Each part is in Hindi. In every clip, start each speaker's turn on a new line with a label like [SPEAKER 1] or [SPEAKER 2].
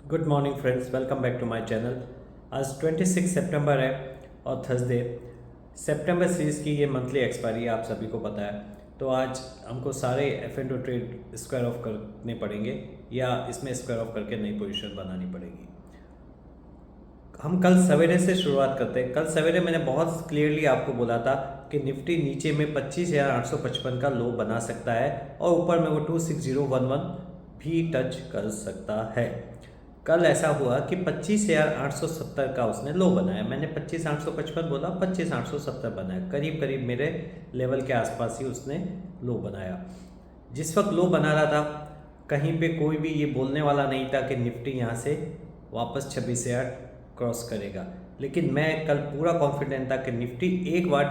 [SPEAKER 1] Good morning friends, welcome back to my channel. आज 26 सितंबर है और थर्सडे। सितंबर सीरीज़ की ये मंथली एक्सपायरी आप सभी को पता है। तो आज हमको सारे F and trade square of करने पड़ेंगे या इसमें स्क्वायर ऑफ करके नई पोजीशन बनानी पड़ेगी। हम कल सवेरे से शुरुआत करते हैं। कल सवेरे मैंने बहुत क्लियरली आपको बोला था कि निफ्टी नीचे में 25,855 का लो बना सकता है और ऊपर में वो 26011 भी टच कर सकता है। कल ऐसा हुआ कि 25,870 का उसने लो बनाया। मैंने 25,855 बोला, 25,870 बनाया। करीब करीब मेरे लेवल के आसपास ही उसने लो बनाया। जिस वक्त लो बना रहा था, कहीं पे कोई भी ये बोलने वाला नहीं था कि निफ्टी यहाँ से वापस 26,000 क्रॉस करेगा। लेकिन मैं कल पूरा कॉन्फिडेंट था कि निफ्टी एक बार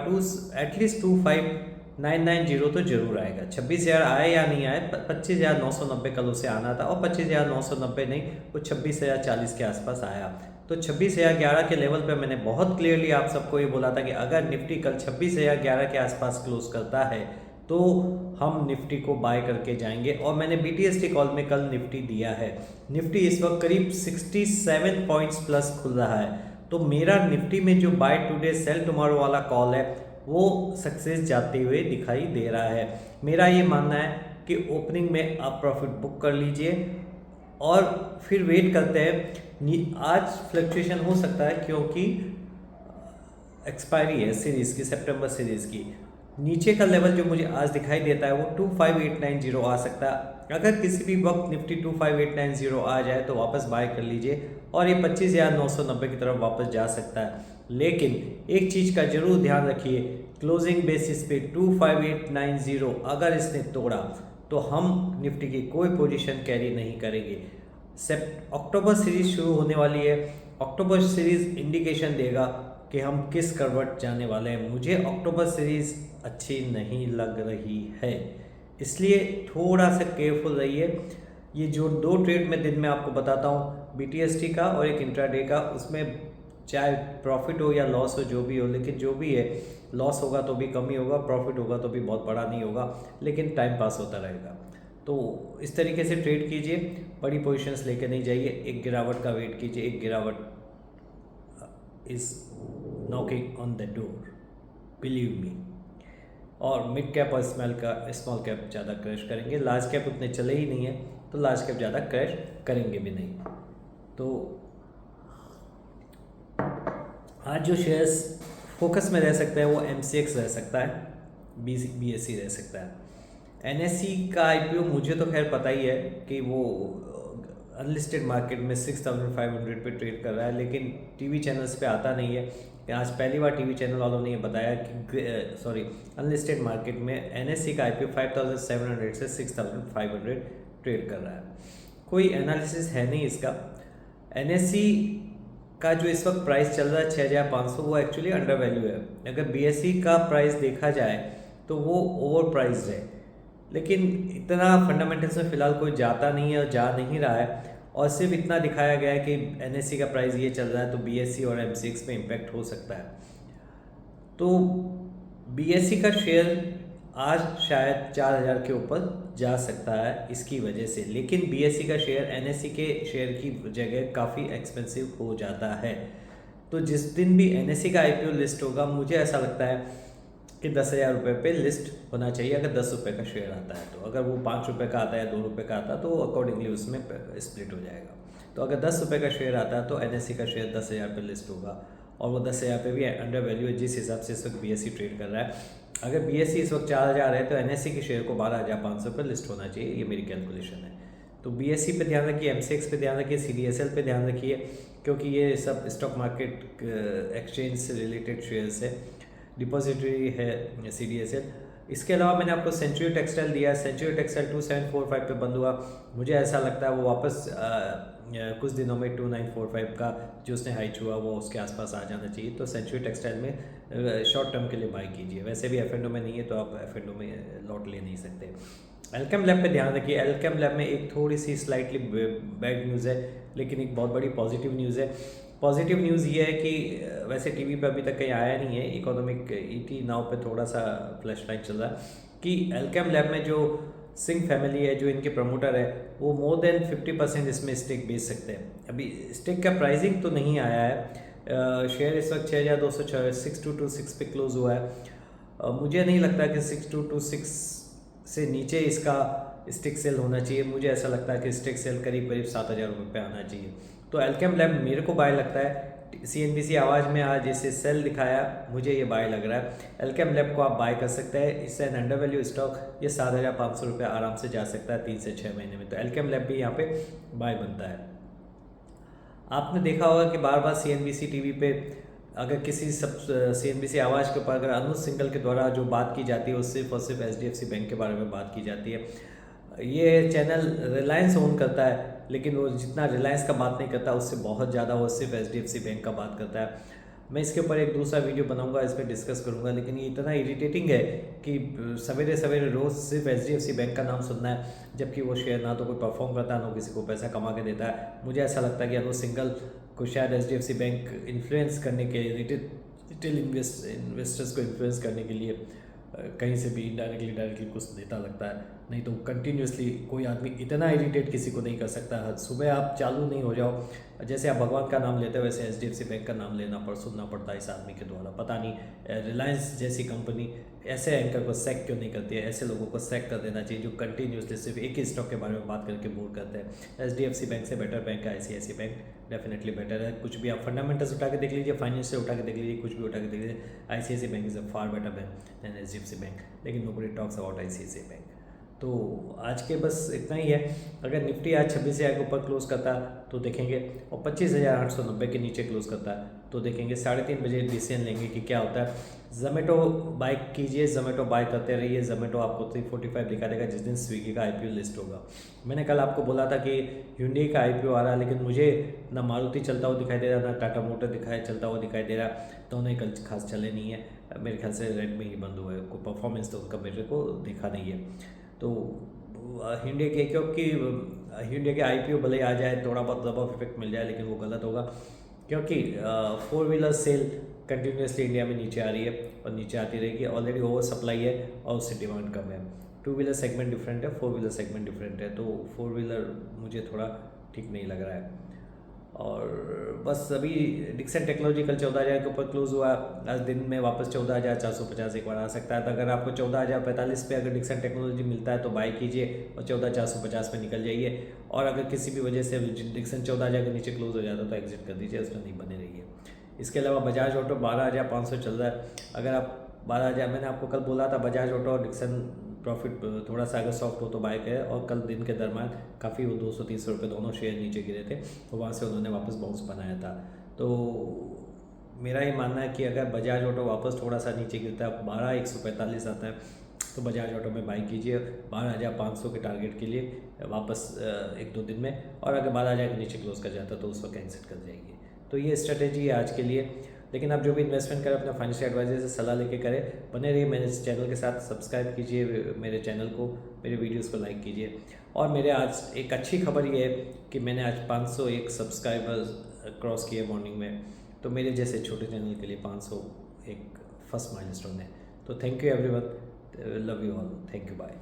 [SPEAKER 1] एटलीस्ट 25,990 तो जरूर आएगा। 26,000 आए या नहीं आए, 25,990 कल उसे आना था और 25,990 नहीं, वो 26,040 के आसपास आया। तो 26,011 के लेवल पे मैंने बहुत क्लियरली आप सबको ये बोला था कि अगर निफ्टी कल 26,011 के आसपास क्लोज करता है तो हम निफ्टी को बाय करके जाएंगे। और मैंने बीटीएसटी कॉल में कल निफ्टी दिया है। निफ्टी इस वक्त करीब 67 पॉइंट्स प्लस खुल रहा है। तो मेरा निफ्टी में जो बाय टुडे सेल टुमारो वाला कॉल है वो सक्सेस जाते हुए दिखाई दे रहा है। मेरा ये मानना है कि ओपनिंग में आप प्रॉफिट बुक कर लीजिए और फिर वेट करते हैं। आज फ्लक्चुएशन हो सकता है क्योंकि एक्सपायरी है सीरीज़ की, सितंबर सीरीज़ की। नीचे का लेवल जो मुझे आज दिखाई देता है वो 25890 आ सकता है। अगर किसी भी वक्त निफ्टी 25890 आ जाए तो वापस बाय कर लीजिए और ये 25,990 की तरफ वापस जा सकता है। लेकिन एक चीज़ का जरूर ध्यान रखिए, क्लोजिंग बेसिस पे 25890 अगर इसने तोड़ा तो हम निफ्टी की कोई पोजीशन कैरी नहीं करेंगे। अक्टूबर सीरीज शुरू होने वाली है। अक्टूबर सीरीज इंडिकेशन देगा कि हम किस करवट जाने वाले हैं। मुझे अक्टूबर सीरीज अच्छी नहीं लग रही है, इसलिए थोड़ा सा केयरफुल रहिए। ये जो दो ट्रेड मैं दिन में आपको बताता हूँ, बीटीएसटी का और एक इंट्राडे का, उसमें चाहे प्रॉफिट हो या लॉस हो, जो भी हो, लेकिन जो भी है, लॉस होगा तो भी कम ही होगा, प्रॉफिट होगा तो भी बहुत बड़ा नहीं होगा, लेकिन टाइम पास होता रहेगा। तो इस तरीके से ट्रेड कीजिए, बड़ी पोजीशंस लेके नहीं जाइए। एक गिरावट का वेट कीजिए, एक गिरावट is knocking on the door, believe me. और मिड कैप और स्मॉल कैप ज़्यादा क्रैश करेंगे। लार्ज कैप उतने चले ही नहीं है तो लार्ज कैप ज़्यादा क्रैश करेंगे भी नहीं। तो आज जो शेयर्स फोकस में रह सकते हैं वो एमसीएक्स रह सकता है, बीएससी रह सकता है। एनएससी का आईपीओ मुझे तो खैर पता ही है कि वो अनलिस्टेड मार्केट में 6,500 पे ट्रेड कर रहा है, लेकिन टीवी चैनल्स पे आता नहीं है। आज पहली बार टीवी चैनल वालों ने ये बताया कि अनलिस्टेड मार्केट में एनएससी का आईपीओ 5,700 से 6,500 ट्रेड कर रहा है। कोई एनालिसिस है नहीं इसका। एनएससी का जो इस वक्त प्राइस चल रहा है 6,500, वो एक्चुअली अंडर वैल्यू है। अगर बीएससी का प्राइस देखा जाए तो वो ओवर प्राइस है, लेकिन इतना फंडामेंटल्स में फ़िलहाल कोई जाता नहीं है और जा नहीं रहा है। और सिर्फ इतना दिखाया गया है कि एनएससी का प्राइस ये चल रहा है तो बीएससी और एमसीएक्स पे इम्पैक्ट हो सकता है। तो बीएससी का शेयर आज शायद 4,000 के ऊपर जा सकता है इसकी वजह से, लेकिन बीएससी का शेयर एनएससी के शेयर की जगह काफ़ी एक्सपेंसिव हो जाता है। तो जिस दिन भी एनएससी का आईपीओ लिस्ट होगा, मुझे ऐसा लगता है कि 10,000 रुपये पे लिस्ट होना चाहिए अगर 10 रुपये का शेयर आता है तो। अगर वो 5 रुपये का आता है या 2 रुपये का आता है तो अकॉर्डिंगली उसमें स्प्लिट हो जाएगा। तो अगर 10 रुपये का शेयर आता है तो एनएससी का शेयर 10,000 पे लिस्ट होगा और वो 10,000 पे भी अंडर वैल्यू है जिस हिसाब से इस वक्त बीएससी ट्रेड कर रहा है। अगर बीएससी इस वक्त 4,000 है तो एनएससी के शेयर को 12,500 पे लिस्ट होना चाहिए, ये मेरी कैलकुलेशन है। तो बीएससी पे ध्यान रखिए, एमसीएक्स पे ध्यान रखिए, सीडीएसएल पे ध्यान रखिए, क्योंकि ये सब स्टॉक मार्केट एक्सचेंज से रिलेटेड शेयर्स है, डिपॉजिटरी है सीडीएसएल। इसके अलावा मैंने आपको सेंचुरी टेक्सटाइल दिया। सेंचुरी टेक्सटाइल 2745 पे बंद हुआ। मुझे ऐसा लगता है वो वापस कुछ दिनों में 2945 का जो उसने हाई छुआ वो उसके आसपास आ जाना चाहिए। तो सेंचुरी टेक्सटाइल में शॉर्ट टर्म के लिए बाई कीजिए। वैसे भी एफ एंड ओ में नहीं है तो आप एफ एंड ओ में लॉट ले नहीं सकते। एल्केम लैब पे ध्यान रखिए। एल्केम लैब में एक थोड़ी सी स्लाइटली बैड न्यूज़ है, लेकिन एक बहुत बड़ी पॉजिटिव न्यूज़ है। पॉजिटिव न्यूज़ ये है कि वैसे टीवी पे अभी तक कहीं आया नहीं है, इकोनॉमिक ईटी नाउ पे थोड़ा सा फ्लैश लाइट चल रहा है कि एल्केम लैब में जो सिंह फैमिली है जो इनके प्रमोटर है, वो मोर देन 50% इसमें स्टेक बेच सकते हैं। अभी स्टेक का प्राइसिंग तो नहीं आया है, शेयर इस वक्त 6226 पे क्लोज हुआ है। मुझे नहीं लगता कि 6226 से नीचे इसका स्टिक सेल होना चाहिए। मुझे ऐसा लगता है कि स्टिक सेल करीब करीब 7,000 रुपये पे आना चाहिए। तो एल्केम लैब मेरे को बाय लगता है। CNBC आवाज़ में आज इसे सेल दिखाया, मुझे ये बाय लग रहा है। एल्केम लैब को आप बाय कर सकते हैं, इससे एन अंडर वैल्यू स्टॉक ये 7,500 रुपये आराम से जा सकता है 3 से 6 महीने में। तो एल्केम लैब भी यहाँ पे बाय बनता है। आपने देखा होगा कि बार बार CNBC टीवी पे अगर किसी CNBC आवाज़ के ऊपर अगर अनुज सिंघल के द्वारा जो बात की जाती है वो सिर्फ और सिर्फ HDFC बैंक के बारे में बात की जाती है। ये चैनल रिलायंस ओन करता है, लेकिन वो जितना रिलायंस का बात नहीं करता उससे बहुत ज़्यादा वो सिर्फ HDFC बैंक का बात करता है। मैं इसके ऊपर एक दूसरा वीडियो बनाऊंगा, इस पर डिस्कस करूंगा। लेकिन ये इतना इरिटेटिंग है कि सवेरे सवेरे रोज़ सिर्फ HDFC बैंक का नाम सुनना है, जबकि वो शेयर ना तो कोई परफॉर्म करता है ना किसी को पैसा कमा के देता है। मुझे ऐसा लगता है कि अनुज सिंघल को शायद HDFC बैंक इन्फ्लुएंस करने के रिटेल इन्वेस्टर्स को इन्फ्लुएंस करने के लिए कहीं से भी डायरेक्टली कुछ देता लगता है। नहीं तो कंटिन्यूसली कोई आदमी इतना इरिटेट किसी को नहीं कर सकता। सुबह आप चालू नहीं हो जाओ, जैसे आप भगवान का नाम लेते हो वैसे HDFC बैंक का नाम सुनना पड़ता है इस आदमी के द्वारा। पता नहीं रिलायंस जैसी कंपनी ऐसे एंकर को सैक क्यों नहीं करती है। ऐसे लोगों को सैक कर देना चाहिए जो कंटिन्यूसली सिर्फ एक ही स्टॉक के बारे में बात करके बोर करते हैं। HDFC बैंक से बेटर बैंक है ICICI बैंक, डेफिनेटली बेटर है। कुछ भी आप फंडामेंटल्स उठा के देख लीजिए, फाइनेंशियल उठा के देख लीजिए, कुछ भी उठा के देख लीजिए, ICICI bank is a far better bank than HDFC bank. लेकिन nobody talks about ICICI bank. तो आज के बस इतना ही है। अगर निफ्टी आज 26,000 के ऊपर क्लोज करता तो देखेंगे, और 25,890 के नीचे क्लोज करता तो देखेंगे। 3:30 बजे डिसीजन लेंगे कि क्या होता है। जोमेटो बाय कीजिए, जोमेटो बाय करते रहिए। जोमेटो आपको 345 दिखा देगा जिस दिन स्विगी का IPO लिस्ट होगा। मैंने कल आपको बोला था कि Hyundai का IPO आ रहा है, लेकिन मुझे ना मारुति चलता हुआ दिखाई दे रहा, ना टाटा मोटर चलता हुआ दिखाई दे रहा। दोनों ही कल खास चले नहीं है। मेरे ख्याल से रेड में ही बंद हुआ है, कोई परफॉर्मेंस तो उनका मेरे को दिखा नहीं है। तो Hyundai के, क्योंकि Hyundai के IPO भले आ जाए, थोड़ा बहुत रब ऑफ इफेक्ट मिल जाए, लेकिन वो गलत होगा, क्योंकि 4 व्हीलर सेल कंटिन्यूसली इंडिया में नीचे आ रही है और नीचे आती रहेगी। ऑलरेडी ओवर सप्लाई है और उससे डिमांड कम है। 2 व्हीलर सेगमेंट डिफरेंट है, 4 व्हीलर सेगमेंट डिफरेंट है। तो 4 व्हीलर मुझे थोड़ा ठीक नहीं लग रहा है। और बस अभी डिक्सन टेक्नोलॉजी कल 14,000 के ऊपर क्लोज हुआ। आज दिन में वापस 14,450 एक बार आ सकता है। तो अगर आपको 14,045 पे अगर डिक्सन टेक्नोलॉजी मिलता है तो बाई कीजिए और 14,450 पे निकल जाइए। और अगर किसी भी वजह से डिक्सन 14,000 के नीचे क्लोज हो जाता है तो एग्जिट कर दीजिए, उसमें नहीं बने रहिए। इसके अलावा बजाज ऑटो 12,500 चल रहा है। अगर आप 12,000, मैंने आपको कल बोला था बजाज ऑटो और डिक्सन प्रॉफिट थोड़ा सा अगर सॉफ्ट हो तो बाय करें। और कल दिन के दरमियान काफ़ी वो 230 रुपये दोनों शेयर नीचे गिरे थे, तो वहाँ से उन्होंने वापस बाउंस बनाया था। तो मेरा ये मानना है कि अगर बजाज ऑटो वापस थोड़ा सा नीचे गिरता है, 12,145 आता है, तो बजाज ऑटो में बाई कीजिए 12,500 के टारगेट के लिए वापस 1-2 दिन में। और अगर 12,000 के नीचे क्लोज कर जाता तो उस वक्त एग्जिट कर जाएगी। तो ये स्ट्रेटेजी है आज के लिए। लेकिन आप जो भी इन्वेस्टमेंट करें अपने फाइनेंशियल एडवाइजर से सलाह लेके करें। बने रहिए मेरे इस चैनल के साथ, सब्सक्राइब कीजिए मेरे चैनल को, मेरे वीडियोस को लाइक कीजिए। और मेरे आज एक अच्छी खबर ये है कि मैंने आज 501 सब्सक्राइबर्स क्रॉस किए मॉर्निंग में। तो मेरे जैसे छोटे चैनल के लिए 501 फर्स्ट माइलस्टोन है। तो thank you everyone, love you all, thank you, bye.